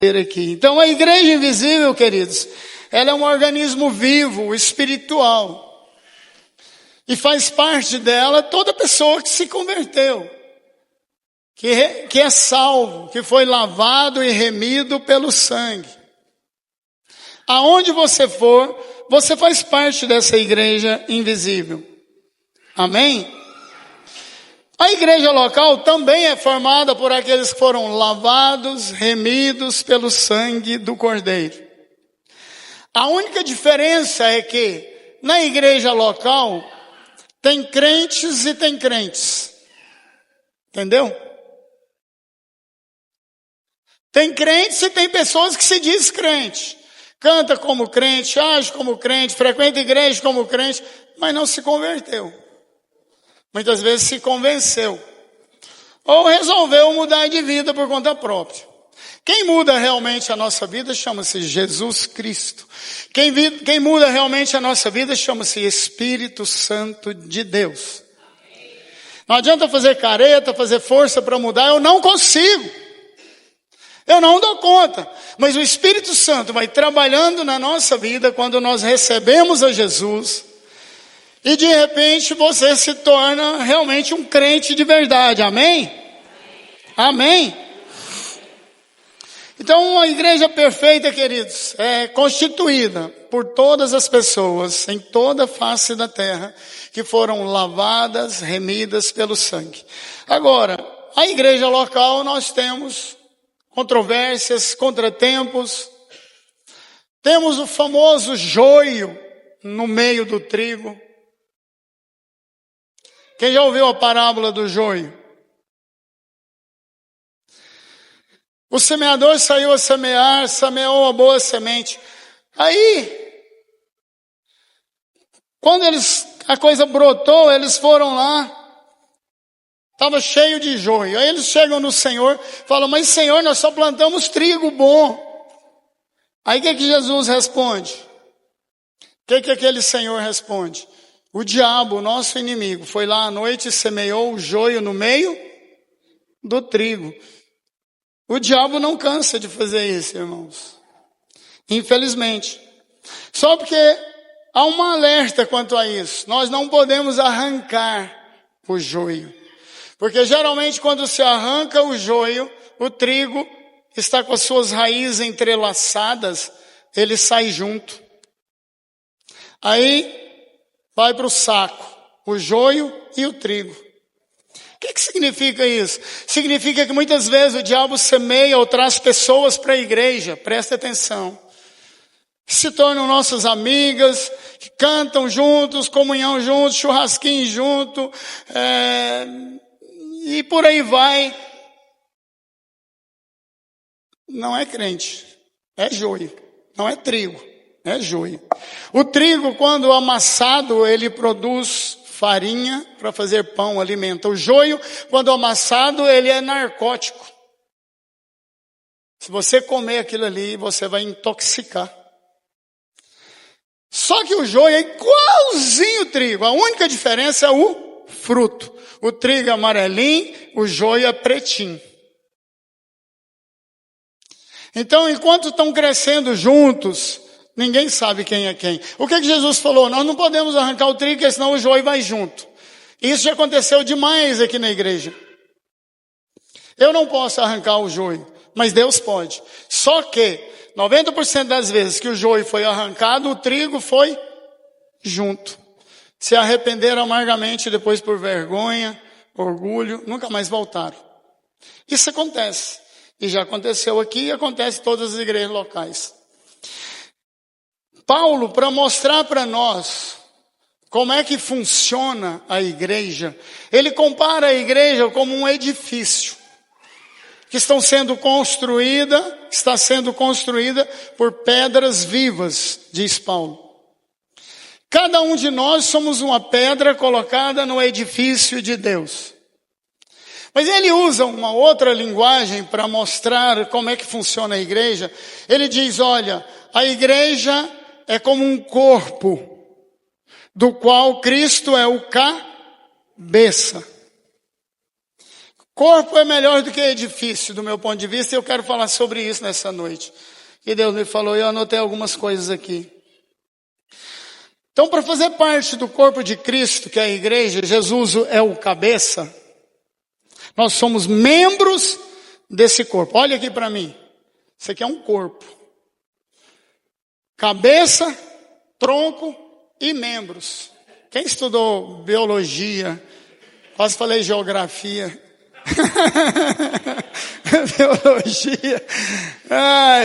aqui. Então a igreja invisível, queridos, ela é um organismo vivo, espiritual. E faz parte dela toda pessoa que se converteu, que é salvo, que foi lavado e remido pelo sangue. Aonde você for, você faz parte dessa igreja invisível. Amém? A igreja local também é formada por aqueles que foram lavados, remidos pelo sangue do Cordeiro. A única diferença é que na igreja local tem crentes e tem crentes. Entendeu? Tem crentes e tem pessoas que se diz crente. Canta como crente, age como crente, frequenta a igreja como crente, mas não se converteu. Muitas vezes se convenceu. Ou resolveu mudar de vida por conta própria. Quem muda realmente a nossa vida chama-se Jesus Cristo. Quem muda realmente a nossa vida chama-se Espírito Santo de Deus. Não adianta fazer careta, fazer força para mudar, eu não consigo. Eu não dou conta. Mas o Espírito Santo vai trabalhando na nossa vida quando nós recebemos a Jesus. E de repente você se torna realmente um crente de verdade. Amém? Amém? Então a igreja perfeita, queridos, é constituída por todas as pessoas em toda a face da terra que foram lavadas, remidas pelo sangue. Agora, a igreja local nós temos controvérsias, contratempos. Temos o famoso joio no meio do trigo. Quem já ouviu a parábola do joio? O semeador saiu a semear, semeou a boa semente. Aí, quando a coisa brotou, eles foram lá, estava cheio de joio. Aí eles chegam no Senhor, falam, mas Senhor, nós só plantamos trigo bom. Aí o que Jesus responde? O que aquele Senhor responde? O diabo, nosso inimigo, foi lá à noite e semeou o joio no meio do trigo. O diabo não cansa de fazer isso, irmãos. Infelizmente. Só porque há um alerta quanto a isso. Nós não podemos arrancar o joio. Porque geralmente quando se arranca o joio, o trigo está com as suas raízes entrelaçadas, ele sai junto. Aí vai para o saco, o joio e o trigo. O que significa isso? Significa que muitas vezes o diabo semeia ou traz pessoas para a igreja, presta atenção, que se tornam nossas amigas, que cantam juntos, comunhão juntos, churrasquinho junto, e por aí vai. Não é crente, é joio, não é trigo. É joio. O trigo, quando amassado, ele produz farinha para fazer pão, alimenta. O joio, quando amassado, ele é narcótico. Se você comer aquilo ali, você vai intoxicar. Só que o joio é igualzinho o trigo. A única diferença é o fruto. O trigo é amarelinho, o joio é pretinho. Então, enquanto estão crescendo juntos, ninguém sabe quem é quem. O que Jesus falou? Nós não podemos arrancar o trigo, porque senão o joio vai junto. Isso já aconteceu demais aqui na igreja. Eu não posso arrancar o joio, mas Deus pode. Só que 90% das vezes que o joio foi arrancado, o trigo foi junto. Se arrependeram amargamente depois por vergonha, orgulho, nunca mais voltaram. Isso acontece. E já aconteceu aqui e acontece em todas as igrejas locais. Paulo, para mostrar para nós como é que funciona a igreja, ele compara a igreja como um edifício que está sendo construída por pedras vivas, diz Paulo. Cada um de nós somos uma pedra colocada no edifício de Deus. Mas ele usa uma outra linguagem para mostrar como é que funciona a igreja. Ele diz, olha, a igreja é como um corpo, do qual Cristo é o cabeça. Corpo é melhor do que edifício, do meu ponto de vista, e eu quero falar sobre isso nessa noite. E Deus me falou, e eu anotei algumas coisas aqui. Então, para fazer parte do corpo de Cristo, que é a igreja, Jesus é o cabeça, nós somos membros desse corpo. Olha aqui para mim, isso aqui é um corpo. Cabeça, tronco e membros. Quem estudou biologia, quase falei geografia,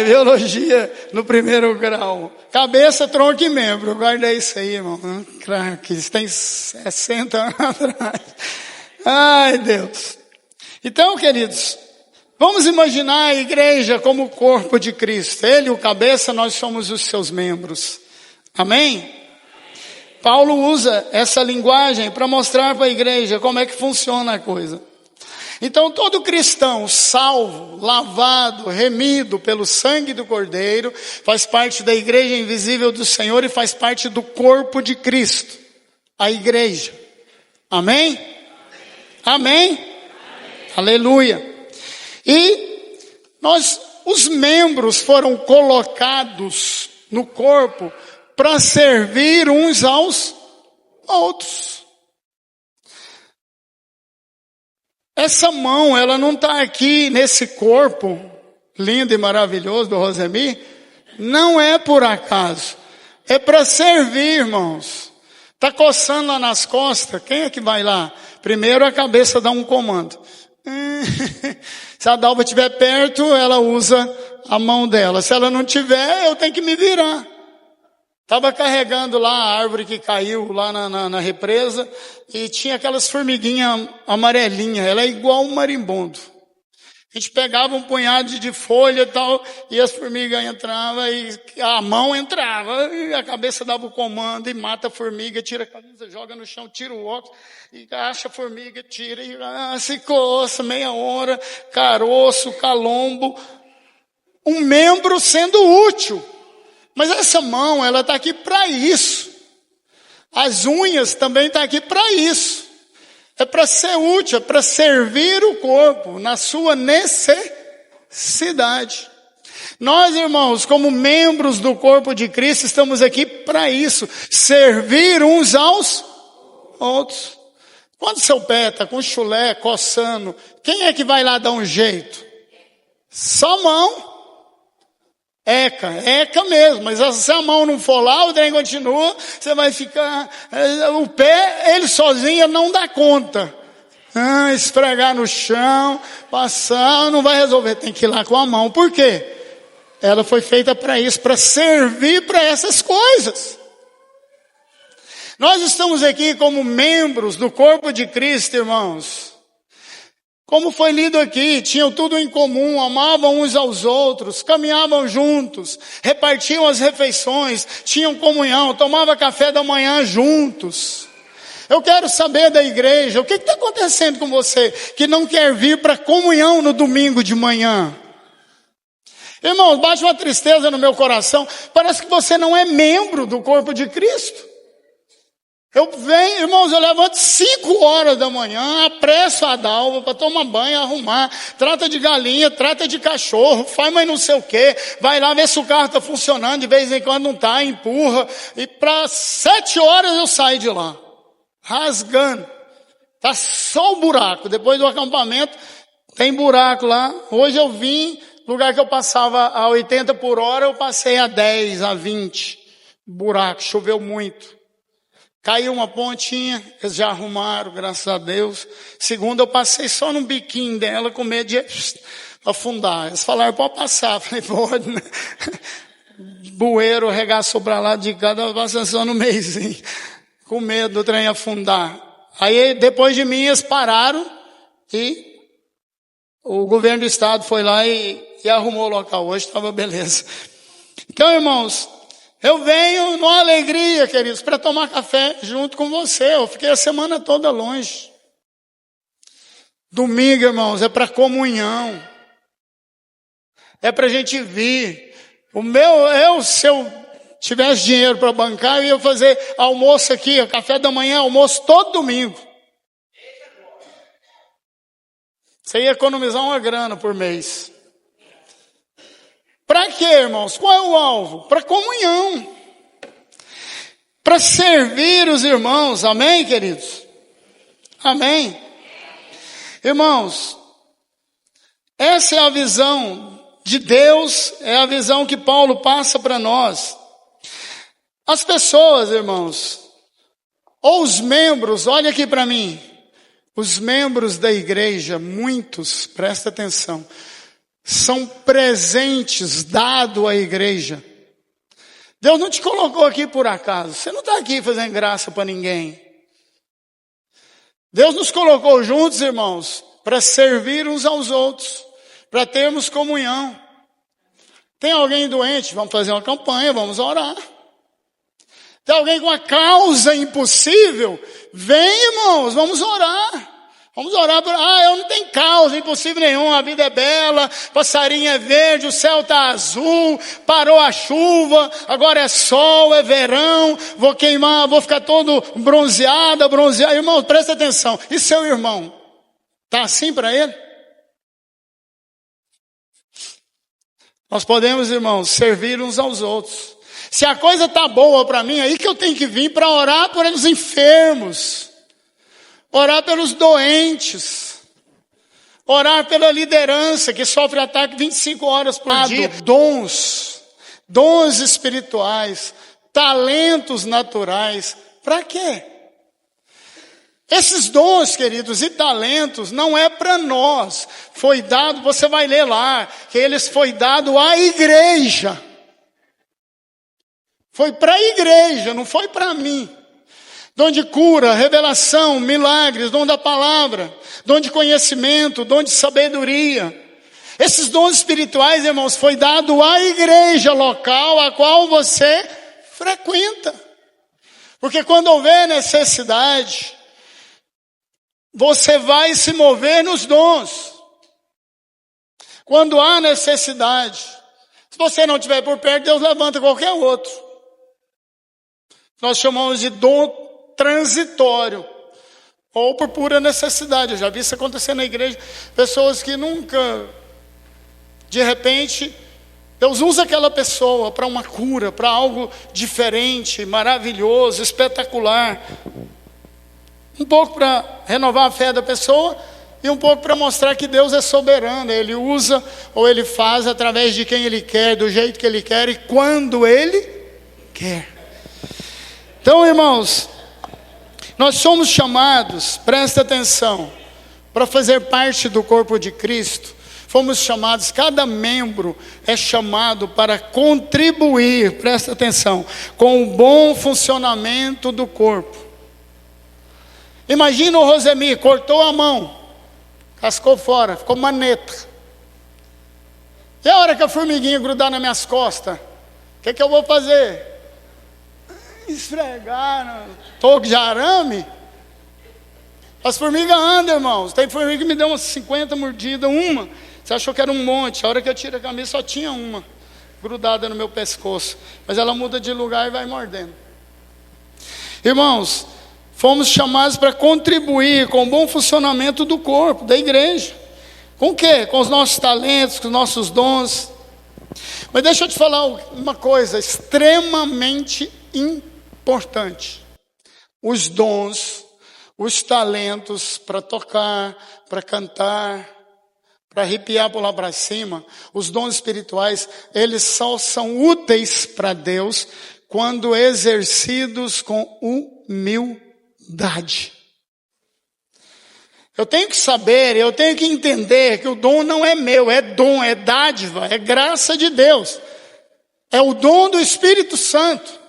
biologia no primeiro grau. Cabeça, tronco e membro. Guarda isso aí, irmão. Claro que isso tem 60 anos atrás. Ai, Deus. Então, queridos, vamos imaginar a igreja como o corpo de Cristo. Ele, o cabeça, nós somos os seus membros. Amém? Paulo usa essa linguagem para mostrar para a igreja como é que funciona a coisa. Então todo cristão salvo, lavado, remido pelo sangue do Cordeiro, faz parte da igreja invisível do Senhor e faz parte do corpo de Cristo, a igreja. Amém? Amém? Amém. Aleluia. E os membros foram colocados no corpo para servir uns aos outros. Essa mão, ela não está aqui nesse corpo lindo e maravilhoso do Rosemir, não é por acaso. É para servir, irmãos. Está coçando lá nas costas, quem é que vai lá? Primeiro a cabeça dá um comando. Se a Dalva estiver perto, ela usa a mão dela. Se ela não tiver, eu tenho que me virar. Estava carregando lá a árvore que caiu lá na represa e tinha aquelas formiguinhas amarelinhas. Ela é igual um marimbondo. A gente pegava um punhado de folha e tal, e as formigas entravam, e a mão entrava, e a cabeça dava o comando, e mata a formiga, tira a camisa, joga no chão, tira o óculos, e acha a formiga, tira, e se coça, meia hora, caroço, calombo. Um membro sendo útil. Mas essa mão, ela está aqui para isso. As unhas também estão aqui para isso. É para ser útil, é para servir o corpo na sua necessidade. Nós, irmãos, como membros do corpo de Cristo, estamos aqui para isso. Servir uns aos outros. Quando seu pé está com chulé, coçando, quem é que vai lá dar um jeito? Só mão. Eca mesmo, mas se a mão não for lá, o trem continua, você vai ficar, o pé, ele sozinho não dá conta. Esfregar no chão, passar, não vai resolver, tem que ir lá com a mão. Por quê? Ela foi feita para isso, para servir para essas coisas. Nós estamos aqui como membros do corpo de Cristo, irmãos. Como foi lido aqui, tinham tudo em comum, amavam uns aos outros, caminhavam juntos, repartiam as refeições, tinham comunhão, tomavam café da manhã juntos. Eu quero saber da igreja, o que está acontecendo com você que não quer vir para comunhão no domingo de manhã? Irmãos, bate uma tristeza no meu coração, parece que você não é membro do corpo de Cristo. Eu venho, irmãos, eu levanto 5 horas da manhã, apresso a Dalva para tomar banho, arrumar, trata de galinha, trata de cachorro, faz mais não sei o quê, vai lá ver se o carro está funcionando, de vez em quando não está, empurra, e para 7 horas eu saio de lá, rasgando, está só o buraco, depois do acampamento tem buraco lá. Hoje eu vim, lugar que eu passava a 80 por hora, eu passei a 10, a 20, buraco, choveu muito. Caiu uma pontinha, eles já arrumaram, graças a Deus. Segundo, eu passei só no biquinho dela, com medo de afundar. Eles falaram, pode passar. Eu falei, pode, né? Bueiro, regaçou para lá de cada, passa só no meizinho. Com medo do trem afundar. Aí, depois de mim, eles pararam e o governo do estado foi lá e arrumou o local. Hoje estava beleza. Então, irmãos, eu venho numa alegria, queridos, para tomar café junto com você. Eu fiquei a semana toda longe. Domingo, irmãos, é para comunhão. É para a gente vir. Se eu tivesse dinheiro para bancar, eu ia fazer almoço aqui, café da manhã, almoço todo domingo. Você ia economizar uma grana por mês. Para quê, irmãos? Qual é o alvo? Para comunhão. Para servir os irmãos. Amém, queridos? Amém. Irmãos, essa é a visão de Deus, é a visão que Paulo passa para nós. As pessoas, irmãos, ou os membros, olha aqui para mim, os membros da igreja, muitos, presta atenção, são presentes dados à igreja. Deus não te colocou aqui por acaso, você não está aqui fazendo graça para ninguém. Deus nos colocou juntos, irmãos, para servir uns aos outros, para termos comunhão. Tem alguém doente? Vamos fazer uma campanha, vamos orar. Tem alguém com uma causa impossível? Vem, irmãos, vamos orar. Vamos orar por... eu não tenho causa impossível nenhuma, a vida é bela, passarinho é verde, o céu está azul, parou a chuva, agora é sol, é verão, vou queimar, vou ficar todo bronzeado. Irmão, presta atenção, e seu irmão? Está assim para ele? Nós podemos, irmãos, servir uns aos outros. Se a coisa está boa para mim, aí que eu tenho que vir para orar por os enfermos. Orar pelos doentes, orar pela liderança que sofre ataque 25 horas por dia. Dons espirituais, talentos naturais, para quê? Esses dons, queridos, e talentos não é para nós, foi dado, você vai ler lá, que eles foi dado à igreja. Foi para a igreja, não foi para mim. Dom de cura, revelação, milagres, dom da palavra, dom de conhecimento, dom de sabedoria. Esses dons espirituais, irmãos, foi dado à igreja local a qual você frequenta. Porque quando houver necessidade, você vai se mover nos dons. Quando há necessidade, se você não estiver por perto, Deus levanta qualquer outro. Nós chamamos de dom transitório, ou por pura necessidade. Eu já vi isso acontecer na igreja, pessoas que nunca, de repente, Deus usa aquela pessoa para uma cura, para algo diferente, maravilhoso, espetacular, um pouco para renovar a fé da pessoa, e um pouco para mostrar que Deus é soberano, Ele usa, ou Ele faz através de quem Ele quer, do jeito que Ele quer, e quando Ele quer. Então, irmãos, nós somos chamados, presta atenção, para fazer parte do corpo de Cristo. Fomos chamados, cada membro é chamado para contribuir, presta atenção, com o bom funcionamento do corpo. Imagina o Rosemir, cortou a mão, cascou fora, ficou maneta. E a hora que a formiguinha grudar nas minhas costas, o que eu vou fazer? Esfregar no toco de arame. As formigas andam, irmãos. Tem formiga que me deu umas 50 mordidas, uma. Você achou que era um monte. A hora que eu tiro a camisa só tinha uma grudada no meu pescoço. Mas ela muda de lugar e vai mordendo. Irmãos, fomos chamados para contribuir com o bom funcionamento do corpo, da igreja. Com o quê? Com os nossos talentos, com os nossos dons. Mas deixa eu te falar uma coisa extremamente importante. Os dons, os talentos para tocar, para cantar, para arrepiar, pular para cima, os dons espirituais, eles só são úteis para Deus quando exercidos com humildade. Eu tenho que saber, eu tenho que entender que o dom não é meu, é dom, é dádiva, é graça de Deus. É o dom do Espírito Santo.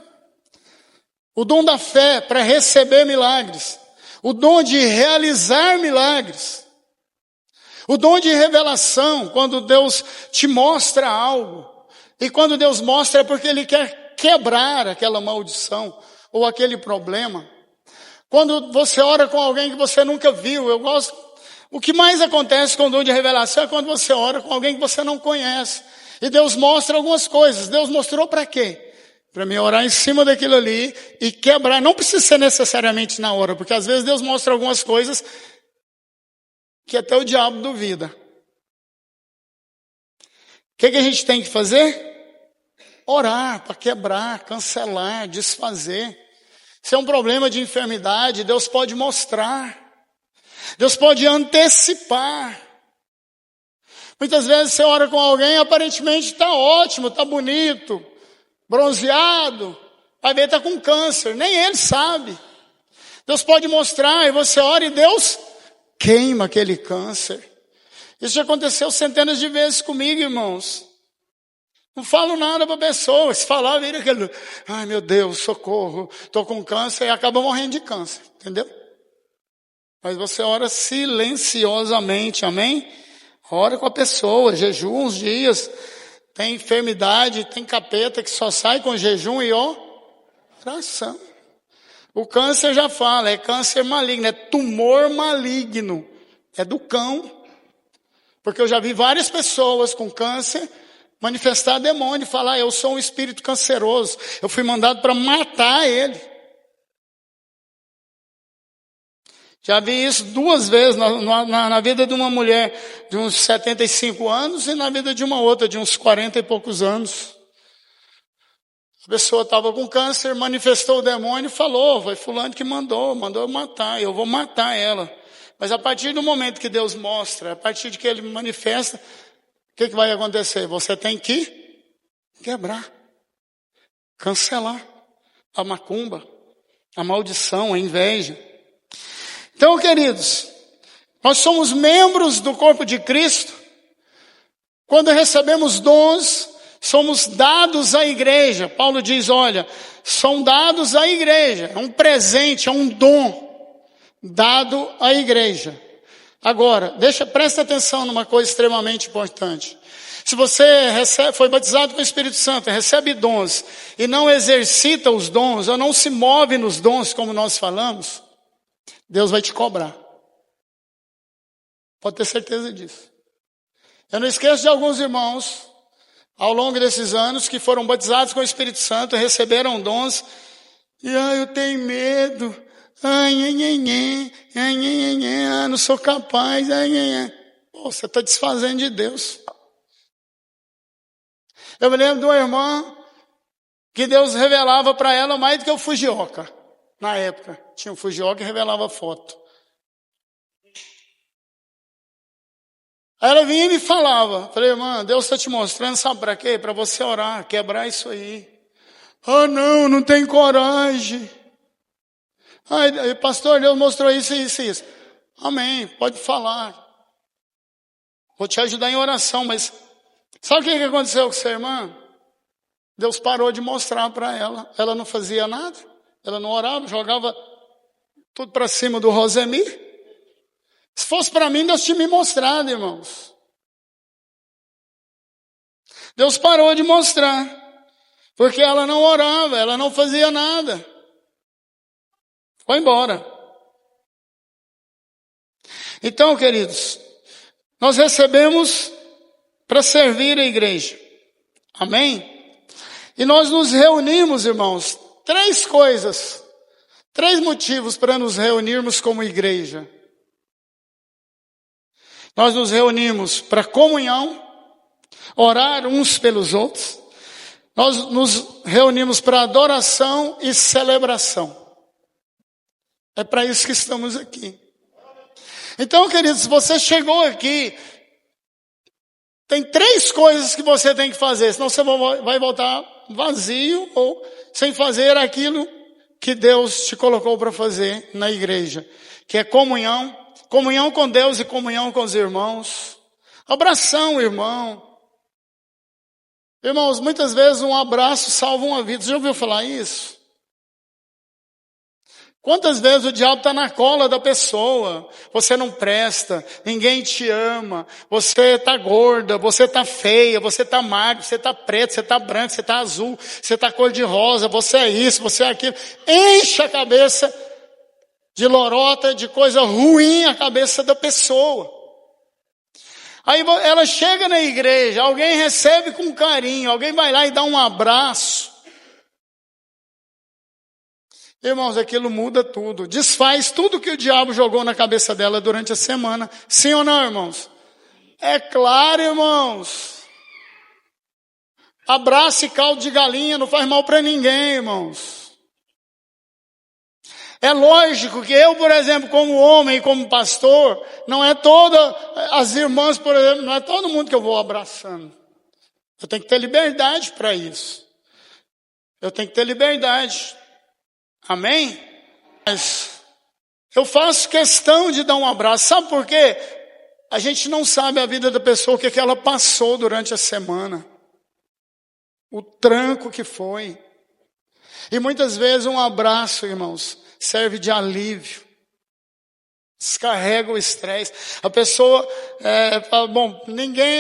O dom da fé para receber milagres. O dom de realizar milagres. O dom de revelação, quando Deus te mostra algo. E quando Deus mostra é porque Ele quer quebrar aquela maldição ou aquele problema. Quando você ora com alguém que você nunca viu, eu gosto. O que mais acontece com o dom de revelação é quando você ora com alguém que você não conhece. E Deus mostra algumas coisas. Deus mostrou para quê? Para mim orar em cima daquilo ali e quebrar. Não precisa ser necessariamente na hora, porque às vezes Deus mostra algumas coisas que até o diabo duvida. O que a gente tem que fazer? Orar para quebrar, cancelar, desfazer. Se é um problema de enfermidade, Deus pode mostrar. Deus pode antecipar. Muitas vezes você ora com alguém, aparentemente está ótimo, está bonito, bronzeado, vai ver está com câncer, nem ele sabe. Deus pode mostrar, e você ora e Deus queima aquele câncer. Isso já aconteceu centenas de vezes comigo, irmãos. Não falo nada para a pessoa, se falar, vira aquele, ai meu Deus, socorro, estou com câncer, e acaba morrendo de câncer, entendeu? Mas você ora silenciosamente, amém? Ora com a pessoa, jejum uns dias, tem enfermidade, tem capeta que só sai com jejum e oração. O câncer já fala, é câncer maligno, é tumor maligno, é do cão. Porque eu já vi várias pessoas com câncer manifestar demônio e falar, eu sou um espírito canceroso, eu fui mandado para matar ele. Já vi isso 2 vezes na vida de uma mulher de uns 75 anos e na vida de uma outra de uns 40 e poucos anos. A pessoa estava com câncer, manifestou o demônio e falou, foi fulano que mandou eu matar, eu vou matar ela. Mas a partir do momento que Deus mostra, a partir de que Ele manifesta, o que vai acontecer? Você tem que quebrar, cancelar a macumba, a maldição, a inveja. Então, queridos, nós somos membros do corpo de Cristo. Quando recebemos dons, somos dados à igreja. Paulo diz, olha, são dados à igreja. É um presente, é um dom dado à igreja. Agora, presta atenção numa coisa extremamente importante. Se você foi batizado com o Espírito Santo, recebe dons e não exercita os dons, ou não se move nos dons, como nós falamos, Deus vai te cobrar. Pode ter certeza disso. Eu não esqueço de alguns irmãos, ao longo desses anos, que foram batizados com o Espírito Santo, receberam dons, e eu tenho medo, não sou capaz, Pô, você está desfazendo de Deus. Eu me lembro de uma irmã, que Deus revelava para ela mais do que o Fujioka. Na época, tinha um Fujioka que revelava foto. Aí ela vinha e me falava, falei, irmã, Deus está te mostrando, sabe para quê? Para você orar, quebrar isso aí. Ah, não tem coragem. Ai, pastor, Deus mostrou isso. Amém, pode falar. Vou te ajudar em oração, mas sabe o que aconteceu com essa irmã? Deus parou de mostrar para ela. Ela não fazia nada. Ela não orava, jogava tudo para cima do Rosemir. Se fosse para mim, Deus tinha me mostrado, irmãos. Deus parou de mostrar. Porque ela não orava, ela não fazia nada. Foi embora. Então, queridos, nós recebemos para servir a igreja. Amém? E nós nos reunimos, irmãos, 3 motivos para nos reunirmos como igreja. Nós nos reunimos para comunhão, orar uns pelos outros. Nós nos reunimos para adoração e celebração. É para isso que estamos aqui. Então, queridos, se você chegou aqui, tem 3 coisas que você tem que fazer, senão você vai voltar vazio ou sem fazer aquilo que Deus te colocou para fazer na igreja, que é comunhão com Deus e comunhão com os irmãos, abração, irmão. Irmãos, muitas vezes um abraço salva uma vida. Você já ouviu falar isso? Quantas vezes o diabo está na cola da pessoa? Você não presta, ninguém te ama, você está gorda, você está feia, você está magra, você está preto, você está branco, você está azul, você está cor de rosa, você é isso, você é aquilo. Enche a cabeça de lorota, de coisa ruim a cabeça da pessoa. Aí ela chega na igreja, alguém recebe com carinho, alguém vai lá e dá um abraço. Irmãos, aquilo muda tudo. Desfaz tudo que o diabo jogou na cabeça dela durante a semana. Sim ou não, irmãos? É claro, irmãos. Abraço e caldo de galinha não faz mal para ninguém, irmãos. É lógico que eu, por exemplo, como homem e como pastor, não é todas as irmãs, por exemplo, não é todo mundo que eu vou abraçando. Eu tenho que ter liberdade para isso. Eu tenho que ter liberdade. Amém? Mas eu faço questão de dar um abraço. Sabe por quê? A gente não sabe a vida da pessoa, o que ela passou durante a semana. O tranco que foi. E muitas vezes um abraço, irmãos, serve de alívio. Descarrega o estresse. A pessoa fala, bom,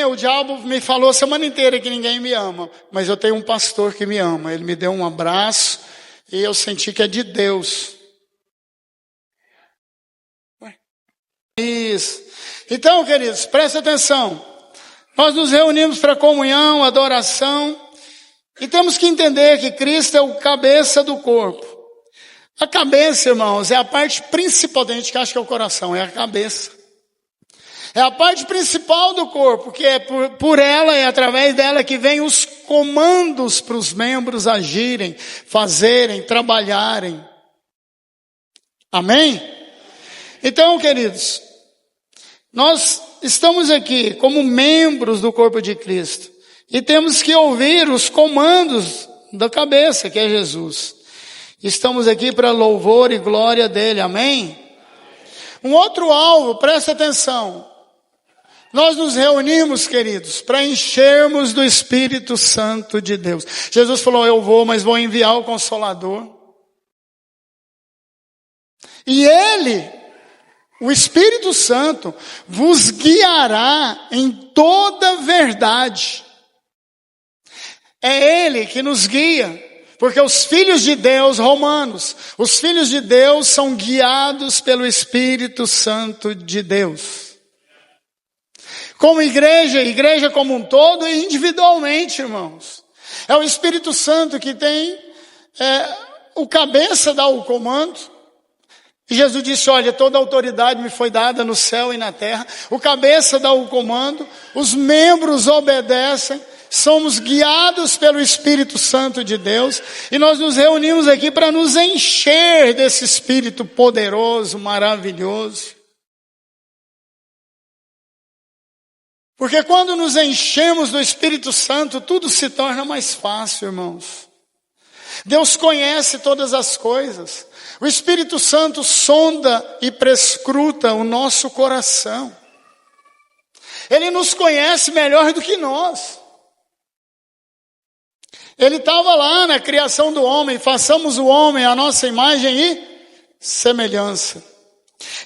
o diabo me falou a semana inteira que ninguém me ama. Mas eu tenho um pastor que me ama. Ele me deu um abraço e eu senti que é de Deus. Isso. Então, queridos, presta atenção. Nós nos reunimos para comunhão, adoração. E temos que entender que Cristo é o cabeça do corpo. A cabeça, irmãos, é a parte principal, tem gente que acha que é o coração, é a cabeça. É a parte principal do corpo, que é por ela, é através dela que vem os comandos para os membros agirem, fazerem, trabalharem. Amém? Então, queridos, nós estamos aqui como membros do corpo de Cristo. E temos que ouvir os comandos da cabeça, que é Jesus. Estamos aqui para louvor e glória dele, amém? Um outro alvo, presta atenção. Nós nos reunimos, queridos, para enchermos do Espírito Santo de Deus. Jesus falou, eu vou, mas vou enviar o Consolador. E ele, o Espírito Santo, vos guiará em toda verdade. É ele que nos guia. Porque os filhos de Deus, Romanos, os filhos de Deus são guiados pelo Espírito Santo de Deus. Como igreja como um todo e individualmente, irmãos. É o Espírito Santo que tem, o cabeça dá o comando. E Jesus disse, olha, toda autoridade me foi dada no céu e na terra. O cabeça dá o comando, os membros obedecem. Somos guiados pelo Espírito Santo de Deus e nós nos reunimos aqui para nos encher desse Espírito poderoso, maravilhoso. Porque quando nos enchemos do Espírito Santo, tudo se torna mais fácil, irmãos. Deus conhece todas as coisas. O Espírito Santo sonda e prescruta o nosso coração. Ele nos conhece melhor do que nós. Ele estava lá na criação do homem, façamos o homem à nossa imagem e semelhança.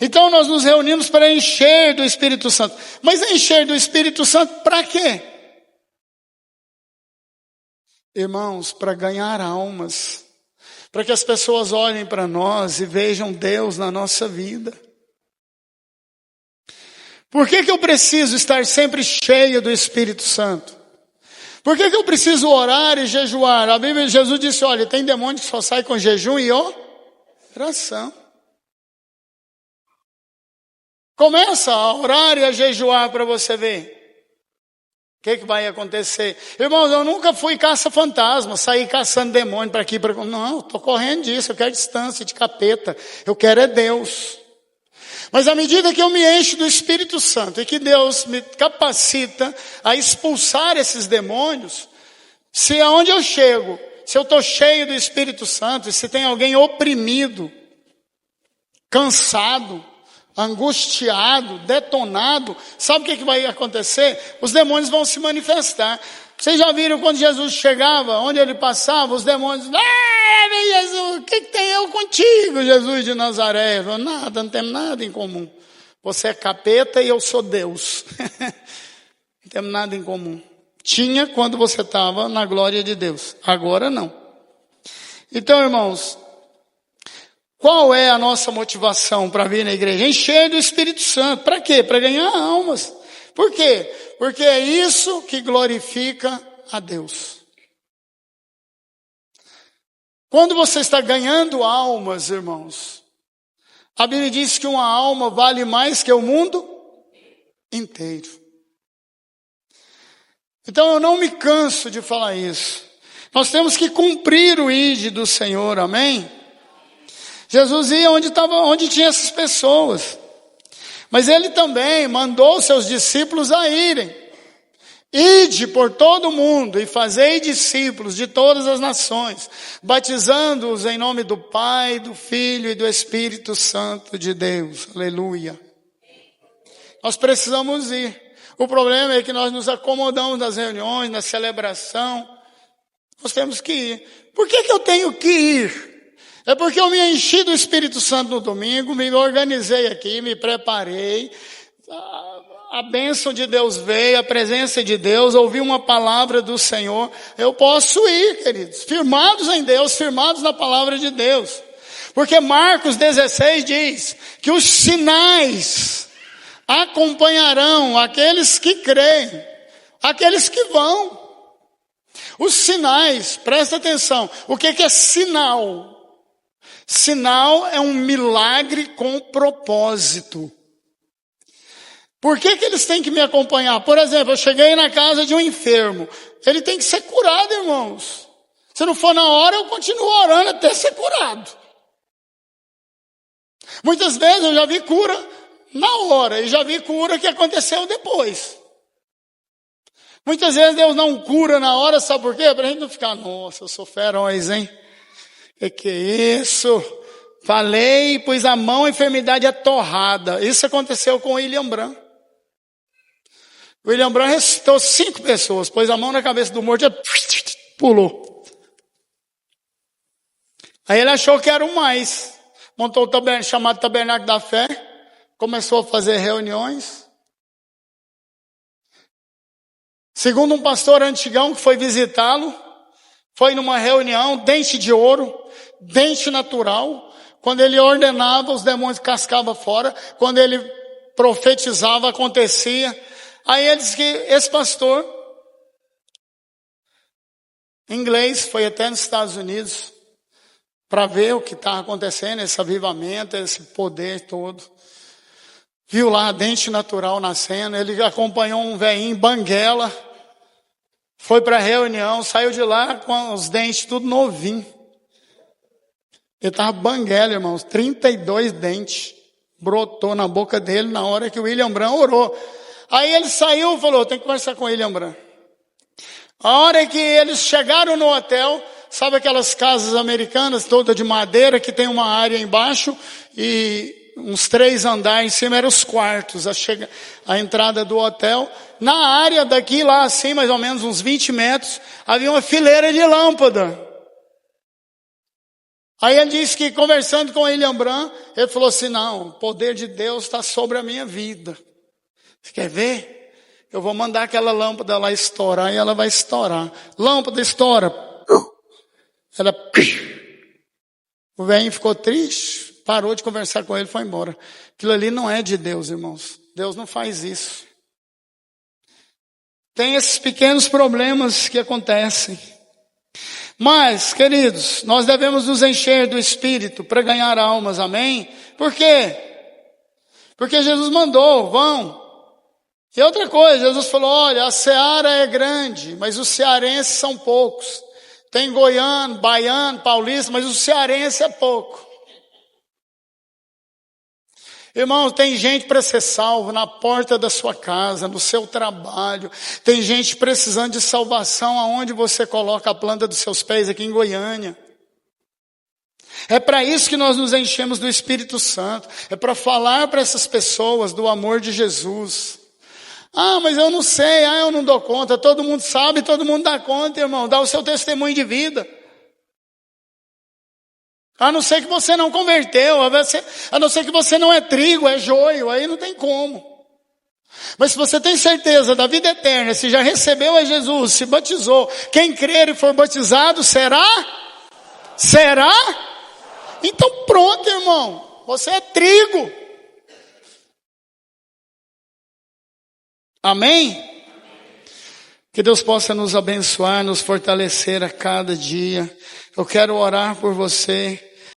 Então nós nos reunimos para encher do Espírito Santo. Mas encher do Espírito Santo para quê? Irmãos, para ganhar almas. Para que as pessoas olhem para nós e vejam Deus na nossa vida. Por que eu preciso estar sempre cheio do Espírito Santo? Por que eu preciso orar e jejuar? A Bíblia, Jesus disse, olha, tem demônio que só sai com jejum e oração. Começa a orar e a jejuar para você ver. O que vai acontecer? Irmãos, eu nunca fui caça-fantasma, sair caçando demônio para aqui, para lá. Não, estou correndo disso, eu quero distância de capeta. Eu quero é Deus. Mas à medida que eu me encho do Espírito Santo e que Deus me capacita a expulsar esses demônios, se aonde eu chego, se eu estou cheio do Espírito Santo, e se tem alguém oprimido, cansado, angustiado, detonado, sabe o que vai acontecer? Os demônios vão se manifestar. Vocês já viram quando Jesus chegava, onde ele passava, os demônios, Jesus, o que tem eu contigo, Jesus de Nazaré? Eu, nada, não temos nada em comum. Você é capeta e eu sou Deus. Não temos nada em comum. Tinha quando você estava na glória de Deus, agora não. Então, irmãos, qual é a nossa motivação para vir na igreja? Encher do Espírito Santo. Para quê? Para ganhar almas. Por quê? Porque é isso que glorifica a Deus. Quando você está ganhando almas, irmãos, a Bíblia diz que uma alma vale mais que o mundo inteiro. Então eu não me canso de falar isso. Nós temos que cumprir o ide do Senhor, amém? Jesus ia onde tinha essas pessoas. Mas ele também mandou seus discípulos a irem. Ide por todo o mundo e fazei discípulos de todas as nações, batizando-os em nome do Pai, do Filho e do Espírito Santo de Deus. Aleluia. Nós precisamos ir. O problema é que nós nos acomodamos nas reuniões, na celebração. Nós temos que ir. Por que eu tenho que ir? É porque eu me enchi do Espírito Santo no domingo, me organizei aqui, me preparei. A bênção de Deus veio, a presença de Deus, ouvi uma palavra do Senhor. Eu posso ir, queridos, firmados em Deus, firmados na palavra de Deus. Porque Marcos 16 diz que os sinais acompanharão aqueles que creem, aqueles que vão. Os sinais, presta atenção, o que é sinal? Sinal é um milagre com propósito. Por que eles têm que me acompanhar? Por exemplo, eu cheguei na casa de um enfermo. Ele tem que ser curado, irmãos. Se não for na hora, eu continuo orando até ser curado. Muitas vezes eu já vi cura na hora e já vi cura que aconteceu depois. Muitas vezes Deus não cura na hora, sabe por quê? Para a gente não ficar, nossa, eu sou feroz, hein? Que é isso? Falei, pus a mão, a enfermidade é torrada. Isso aconteceu com o William Branham. O William Branham ressuscitou 5 pessoas, pôs a mão na cabeça do morto e pulou. Aí ele achou que era o mais. Montou o chamado Tabernáculo da Fé, começou a fazer reuniões. Segundo um pastor antigão que foi visitá-lo, foi numa reunião, dente de ouro, dente natural. Quando ele ordenava, os demônios cascavam fora. Quando ele profetizava, acontecia. Aí ele disse que esse pastor, inglês, foi até nos Estados Unidos para ver o que estava acontecendo, esse avivamento, esse poder todo. Viu lá dente natural nascendo, ele acompanhou um velhinho banguela, foi para a reunião, saiu de lá com os dentes tudo novinho. Ele estava banguela, irmãos, 32 dentes, brotou na boca dele na hora que o William Branham orou. Aí ele saiu e falou, tem que conversar com o William Branham. A hora que eles chegaram no hotel, sabe aquelas casas americanas, todas de madeira, que tem uma área embaixo e uns 3 andares em cima eram os quartos, a entrada do hotel. Na área daqui, lá assim, mais ou menos uns 20 metros, havia uma fileira de lâmpada. Aí ele disse que conversando com o William Branham, ele falou assim, não, o poder de Deus está sobre a minha vida. Você quer ver? Eu vou mandar aquela lâmpada lá estourar e ela vai estourar. Lâmpada estoura. Ela... O velhinho ficou triste, parou de conversar com ele e foi embora. Aquilo ali não é de Deus, irmãos. Deus não faz isso. Tem esses pequenos problemas que acontecem. Mas, queridos, nós devemos nos encher do Espírito para ganhar almas, amém? Por quê? Porque Jesus mandou, vão. E outra coisa, Jesus falou, olha, a seara é grande, mas os cearenses são poucos. Tem goiano, baiano, paulista, mas o cearense é pouco. Irmãos, tem gente para ser salvo na porta da sua casa, no seu trabalho. Tem gente precisando de salvação aonde você coloca a planta dos seus pés aqui em Goiânia. É para isso que nós nos enchemos do Espírito Santo. É para falar para essas pessoas do amor de Jesus. Ah, mas eu não sei, eu não dou conta. Todo mundo sabe, todo mundo dá conta, irmão. Dá o seu testemunho de vida. A não ser que você não converteu, a não ser que você não é trigo, é joio, aí não tem como. Mas se você tem certeza da vida eterna, se já recebeu a Jesus, se batizou, quem crer e for batizado será? Será? Então pronto, irmão, você é trigo. Amém? Que Deus possa nos abençoar, nos fortalecer a cada dia. Eu quero orar por você.